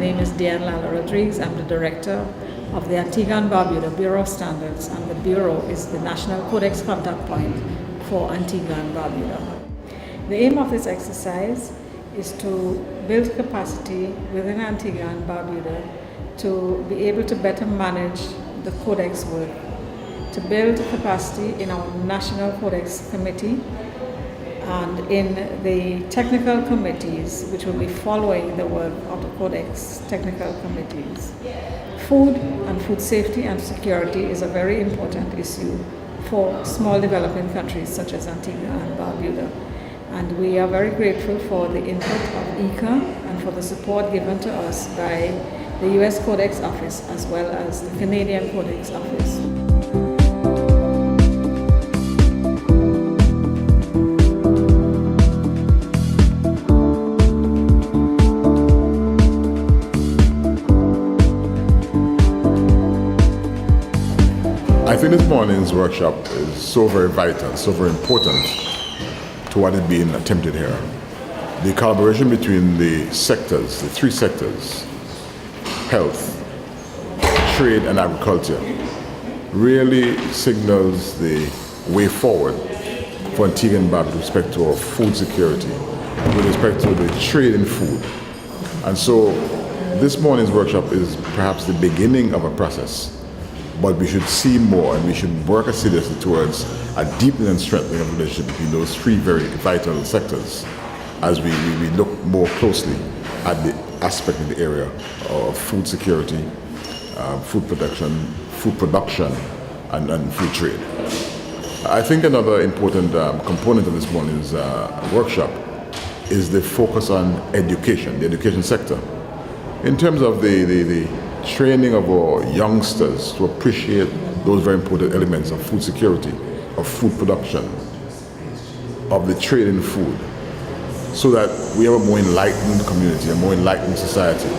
name is Diane Lala Rodriguez. I'm the director of the Antigua and Barbuda Bureau of Standards, and the Bureau is the national codex contact point for Antigua and Barbuda. The aim of this exercise is to build capacity within Antigua and Barbuda to be able to better manage the codex work, to build capacity in our National Codex Committee and in the technical committees which will be following the work of the Codex technical committees. Food and food safety and security is a very important issue for small developing countries such as Antigua and Barbuda. And we are very grateful for the input of IICA and for the support given to us by the US Codex Office as well as the Canadian Codex Office. I think this morning's workshop is so very vital, so very important to what is being attempted here. The collaboration between the sectors, the three sectors, health, trade and agriculture, really signals the way forward for Antigua and Barbuda with respect to our food security, with respect to the trade in food. And so this morning's workshop is perhaps the beginning of a process, but we should see more and we should work assiduously towards a deepening and strengthening of the relationship between those three very vital sectors as we look more closely at the aspect in the area of food security, food production and food trade. I think another important component of this morning's workshop is the focus on education, the education sector. In terms of the training of our youngsters to appreciate those very important elements of food security, of food production, of the trade in food, so that we have a more enlightened community, a more enlightened society.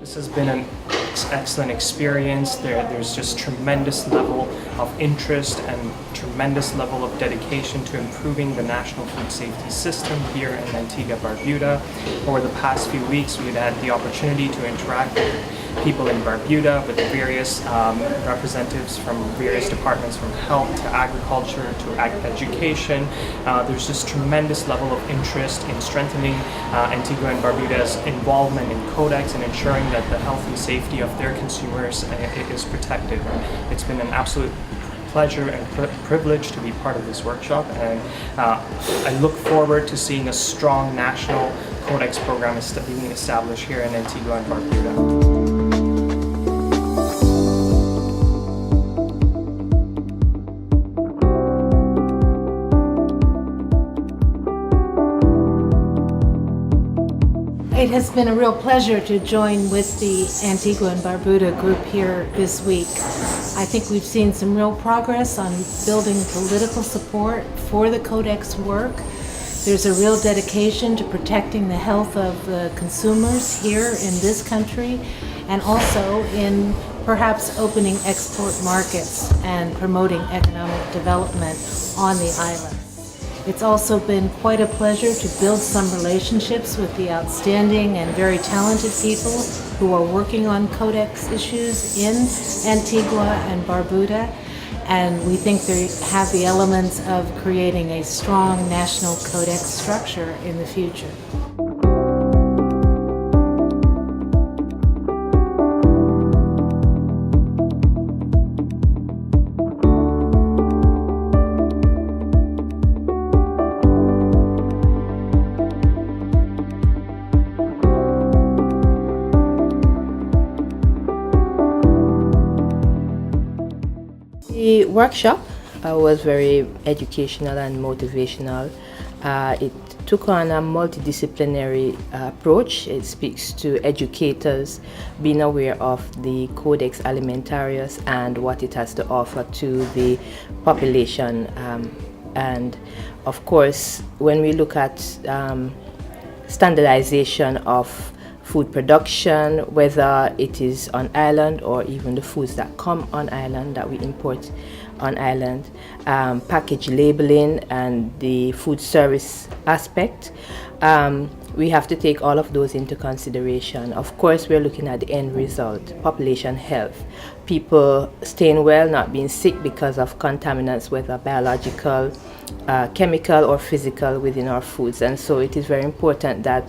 This has been an excellent experience. There's just tremendous level of interest and tremendous level of dedication to improving the national food safety system here in Antigua Barbuda. Over the past few weeks, we've had the opportunity to interact with people in Barbuda, with various representatives from various departments, from health to agriculture to education. There's just tremendous level of interest in strengthening Antigua and Barbuda's involvement in Codex and ensuring that the health and safety of their consumers is protected. It's been an absolute pleasure and privilege to be part of this workshop, and I look forward to seeing a strong national Codex program being established here in Antigua and Barbuda. It has been a real pleasure to join with the Antigua and Barbuda group here this week. I think we've seen some real progress on building political support for the Codex work. There's a real dedication to protecting the health of the consumers here in this country, and also in perhaps opening export markets and promoting economic development on the island. It's also been quite a pleasure to build some relationships with the outstanding and very talented people who are working on Codex issues in Antigua and Barbuda, and we think they have the elements of creating a strong national Codex structure in the future. The workshop was very educational and motivational. It took on a multidisciplinary approach. It speaks to educators being aware of the Codex Alimentarius and what it has to offer to the population. And of course, when we look at standardization of food production, whether it is on island or even the foods that come on island that we import on island, package labeling and the food service aspect, we have to take all of those into consideration. Of course, we're looking at the end result, population health, people staying well, not being sick because of contaminants, whether biological, chemical or physical within our foods. And so it is very important that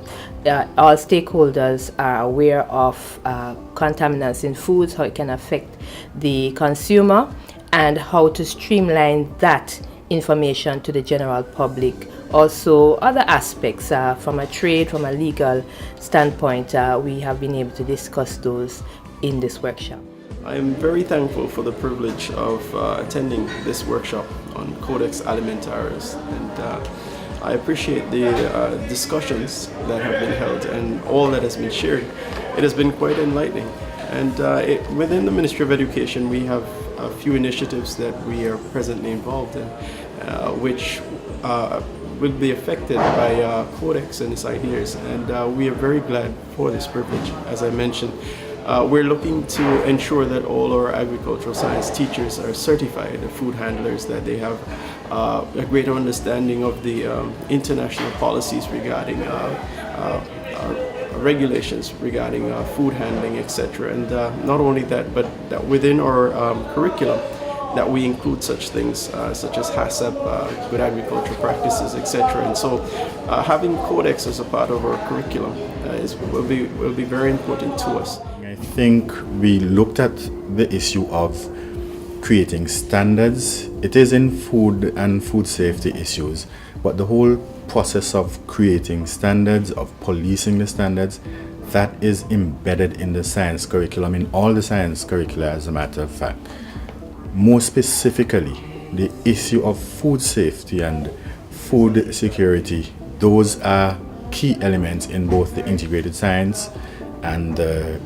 all stakeholders are aware of contaminants in foods, how it can affect the consumer, and how to streamline that information to the general public. Also, other aspects from a trade, from a legal standpoint, we have been able to discuss those in this workshop. I am very thankful for the privilege of attending this workshop on Codex Alimentarius, and I appreciate the discussions that have been held and all that has been shared. It has been quite enlightening, and within the Ministry of Education we have a few initiatives that we are presently involved in, which will be affected by Codex and its ideas, and we are very glad for this privilege. As I mentioned, we're looking to ensure that all our agricultural science teachers are certified food handlers, that they have a greater understanding of the international policies regarding regulations regarding food handling, etc. And not only that, but that within our curriculum, that we include such things such as HACCP, good agricultural practices, etc. And so having Codex as a part of our curriculum will be very important to us. I think we looked at the issue of creating standards. It is in food and food safety issues, but the whole process of creating standards, of policing the standards, that is embedded in the science curriculum, in all the science curricula, as a matter of fact. More specifically, the issue of food safety and food security, those are key elements in both the integrated science and the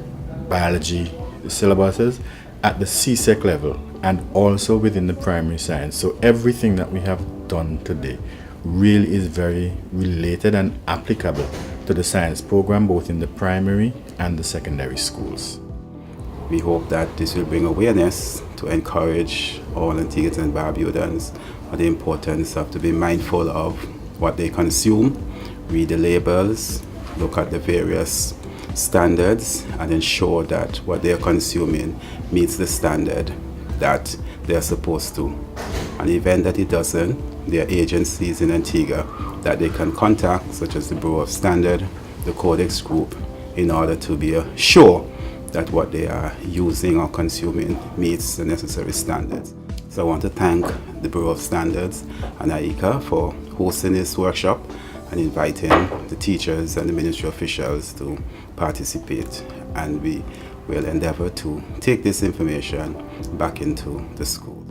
biology syllabuses at the CSEC level and also within the primary science. So everything that we have done today really is very related and applicable to the science program, both in the primary and the secondary schools. We hope that this will bring awareness to encourage all Antiguans and Barbudans of the importance of to be mindful of what they consume, read the labels, look at the various standards, and ensure that what they are consuming meets the standard that they are supposed to. And in the event that it doesn't, there are agencies in Antigua that they can contact, such as the Bureau of Standard, the Codex Group, in order to be sure that what they are using or consuming meets the necessary standards. So I want to thank the Bureau of Standards and IICA for hosting this workshop and inviting the teachers and the ministry officials to participate. And we will endeavor to take this information back into the school.